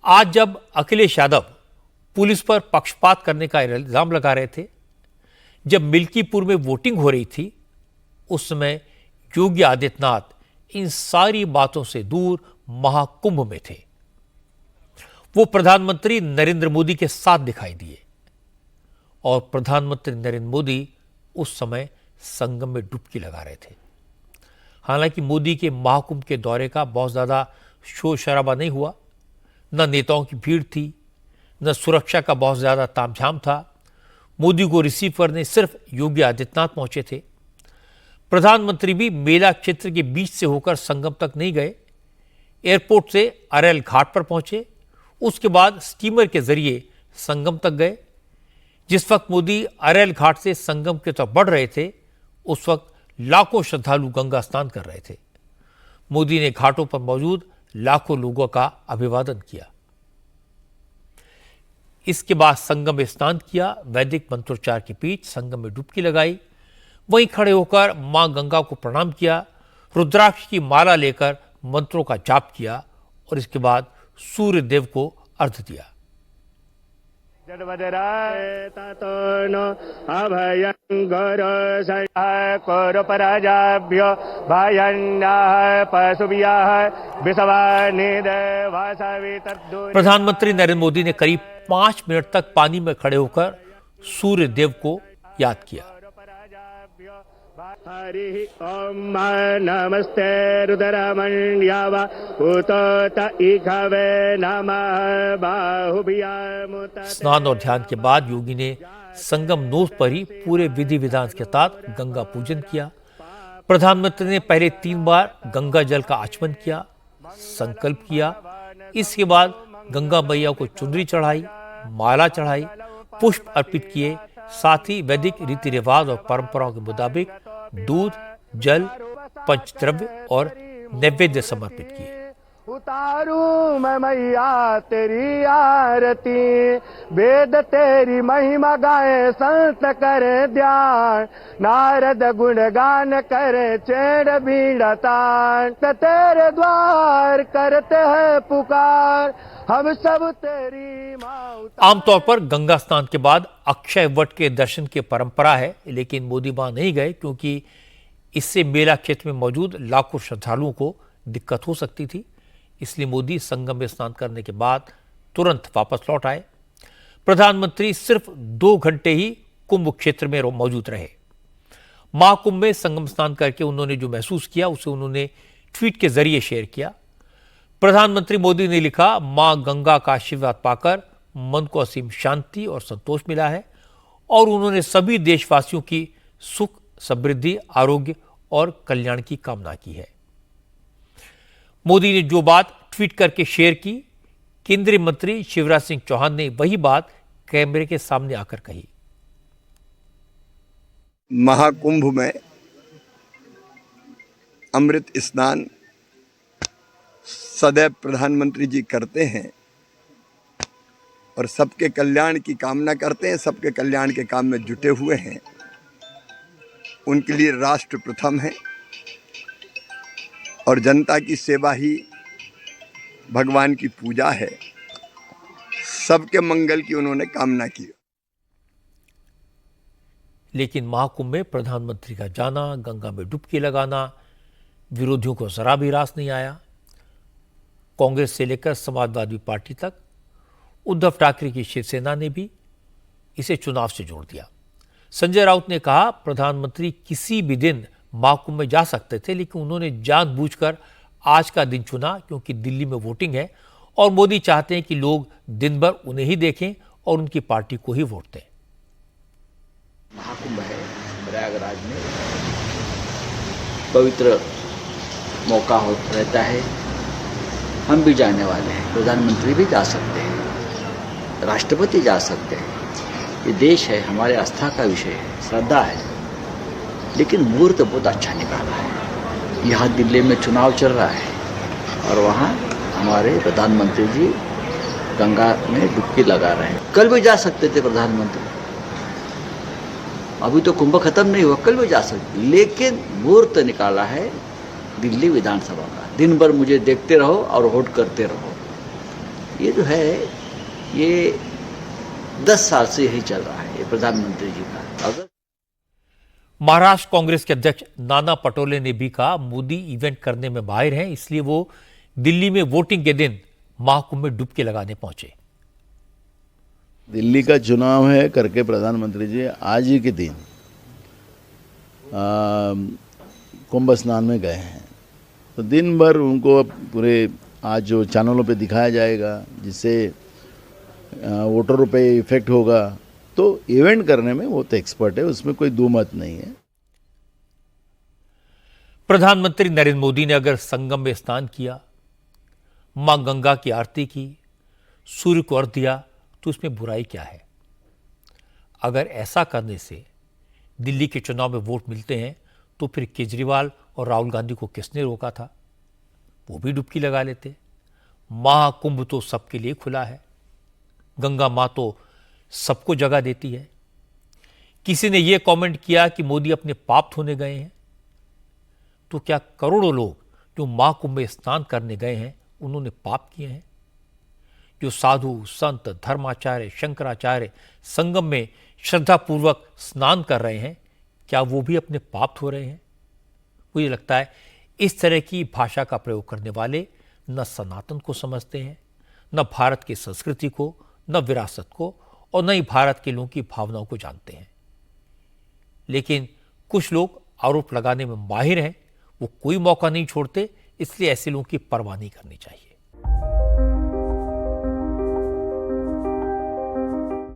आज जब अखिलेश यादव पुलिस पर पक्षपात करने का इल्जाम लगा रहे थे, जब मिल्कीपुर में वोटिंग हो रही थी, उस समय योगी आदित्यनाथ इन सारी बातों से दूर महाकुंभ में थे। वो प्रधानमंत्री नरेंद्र मोदी के साथ दिखाई दिए और प्रधानमंत्री नरेंद्र मोदी उस समय संगम में डुबकी लगा रहे थे। हालांकि मोदी के महाकुंभ के दौरे का बहुत ज्यादा शोर शराबा नहीं हुआ, न नेताओं की भीड़ थी, न सुरक्षा का बहुत ज्यादा तामझाम था। मोदी को रिसीव करने सिर्फ योगी आदित्यनाथ पहुंचे थे। प्रधानमंत्री भी मेला क्षेत्र के बीच से होकर संगम तक नहीं गए, एयरपोर्ट से अरैल घाट पर पहुंचे, उसके बाद स्टीमर के जरिए संगम तक गए। जिस वक्त मोदी अरैल घाट से संगम की तरफ बढ़ रहे थे, उस वक्त लाखों श्रद्धालु गंगा स्नान कर रहे थे। मोदी ने घाटों पर मौजूद लाखों लोगों का अभिवादन किया। इसके बाद संगम में स्नान किया, वैदिक मंत्रोच्चार के बीच संगम में डुबकी लगाई, वहीं खड़े होकर मां गंगा को प्रणाम किया, रुद्राक्ष की माला लेकर मंत्रों का जाप किया और इसके बाद सूर्य देव को अर्घ्य दिया। प्रधानमंत्री नरेंद्र मोदी ने करीब 5 मिनट तक पानी में खड़े होकर सूर्य देव को याद किया। हरि ओम नमस्ते रुद्रमण्यव उतोत इघवे नमः बाहुभ्याम। स्नान और ध्यान के बाद योगी ने संगम नोस पर ही पूरे विधि विधान के साथ गंगा पूजन किया। प्रधानमंत्री ने पहले 3 बार गंगा जल का आचमन किया, संकल्प किया। इसके बाद गंगा मैया को चुनरी चढ़ाई, माला चढ़ाई, पुष्प अर्पित किए। साथ ही वैदिक रीति रिवाज और परंपराओं के मुताबिक दूध, जल, पंचद्रव्य और नैवेद्य समर्पित किए। उतारू मैं मैया तेरी आरती, वेद तेरी महिमा गाए, संत करे ध्यान, नारद गुणगान करे, चेड़ बीड़ा तान, तेरे द्वार करते हैं पुकार, हम सब तेरी माँ। आमतौर पर गंगा स्नान के बाद अक्षय वट के दर्शन की परंपरा है, लेकिन मोदी वहां नहीं गए क्योंकि इससे मेला क्षेत्र में मौजूद लाखों श्रद्धालुओं को दिक्कत हो सकती थी। इसलिए मोदी संगम में स्नान करने के बाद तुरंत वापस लौट आए। प्रधानमंत्री सिर्फ 2 घंटे ही कुंभ क्षेत्र में मौजूद रहे। महाकुंभ में संगम स्नान करके उन्होंने जो महसूस किया उसे उन्होंने ट्वीट के जरिए शेयर किया। प्रधानमंत्री मोदी ने लिखा, मां गंगा का आशीर्वाद पाकर मन को असीम शांति और संतोष मिला है और उन्होंने सभी देशवासियों की सुख, समृद्धि, आरोग्य और कल्याण की कामना की है। मोदी ने जो बात ट्वीट करके शेयर की, केंद्रीय मंत्री शिवराज सिंह चौहान ने वही बात कैमरे के सामने आकर कही। महाकुंभ में अमृत स्नान सदैव प्रधानमंत्री जी करते हैं और सबके कल्याण की कामना करते हैं, सबके कल्याण के काम में जुटे हुए हैं। उनके लिए राष्ट्र प्रथम है और जनता की सेवा ही भगवान की पूजा है। सबके मंगल की उन्होंने कामना की। लेकिन महाकुंभ में प्रधानमंत्री का जाना, गंगा में डुबकी लगाना विरोधियों को जरा भी रास नहीं आया। कांग्रेस से लेकर समाजवादी पार्टी तक, उद्धव ठाकरे की शिवसेना ने भी इसे चुनाव से जोड़ दिया। संजय राउत ने कहा, प्रधानमंत्री किसी भी दिन महाकुंभ में जा सकते थे, लेकिन उन्होंने जानबूझकर आज का दिन चुना क्योंकि दिल्ली में वोटिंग है और मोदी चाहते हैं कि लोग दिन भर उन्हें ही देखें और उनकी पार्टी को ही वोट दें। महाकुंभ है प्रयागराज में, पवित्र मौका रहता है। हम भी जाने वाले हैं, प्रधानमंत्री भी जा सकते हैं, राष्ट्रपति जा सकते हैं। ये देश है, हमारे आस्था का विषय है, श्रद्धा है। लेकिन मुहूर्त बहुत अच्छा निकाला है। यहाँ दिल्ली में चुनाव चल रहा है और वहाँ हमारे प्रधानमंत्री जी गंगा में डुबकी लगा रहे हैं। कल भी जा सकते थे प्रधानमंत्री, अभी तो कुंभ खत्म नहीं हुआ, कल भी जा सकते, लेकिन मुहूर्त निकाला है दिल्ली विधानसभा का। दिन भर मुझे देखते रहो और वोट करते रहो, ये जो है ये 10 साल से यही चल रहा है, ये प्रधानमंत्री जी का। अगर महाराष्ट्र कांग्रेस के अध्यक्ष नाना पटोले ने भी कहा मोदी इवेंट करने में माहिर हैं, इसलिए वो दिल्ली में वोटिंग के दिन महाकुंभ में डुबकी लगाने पहुंचे। दिल्ली का चुनाव है करके प्रधानमंत्री जी आज ही के दिन कुंभ स्नान में गए हैं, तो दिन भर उनको पूरे आज जो चैनलों पे दिखाया जाएगा, जिससे वोटरों पे इफेक्ट होगा। तो इवेंट करने में वो तो एक्सपर्ट है, उसमें कोई दो मत नहीं है। प्रधानमंत्री नरेंद्र मोदी ने अगर संगम में स्नान किया, मां गंगा की आरती की, सूर्य को अर्घ्य दिया, तो उसमें बुराई क्या है? अगर ऐसा करने से दिल्ली के चुनाव में वोट मिलते हैं तो फिर केजरीवाल और राहुल गांधी को किसने रोका था? वो भी डुबकी लगा लेते। महाकुंभ तो सबके लिए खुला है, गंगा मां तो सबको जगह देती है। किसी ने यह कमेंट किया कि मोदी अपने पाप धोने गए हैं, तो क्या करोड़ों लोग जो महाकुंभ में स्नान करने गए हैं उन्होंने पाप किए हैं? जो साधु संत धर्माचार्य शंकराचार्य संगम में श्रद्धापूर्वक स्नान कर रहे हैं, क्या वो भी अपने पाप धो रहे हैं? मुझे लगता है इस तरह की भाषा का प्रयोग करने वाले न सनातन को समझते हैं, न भारत की संस्कृति को, न विरासत को, और न ही भारत के लोगों की भावनाओं को जानते हैं। लेकिन कुछ लोग आरोप लगाने में माहिर हैं, वो कोई मौका नहीं छोड़ते, इसलिए ऐसे लोगों की परवाह नहीं करनी चाहिए।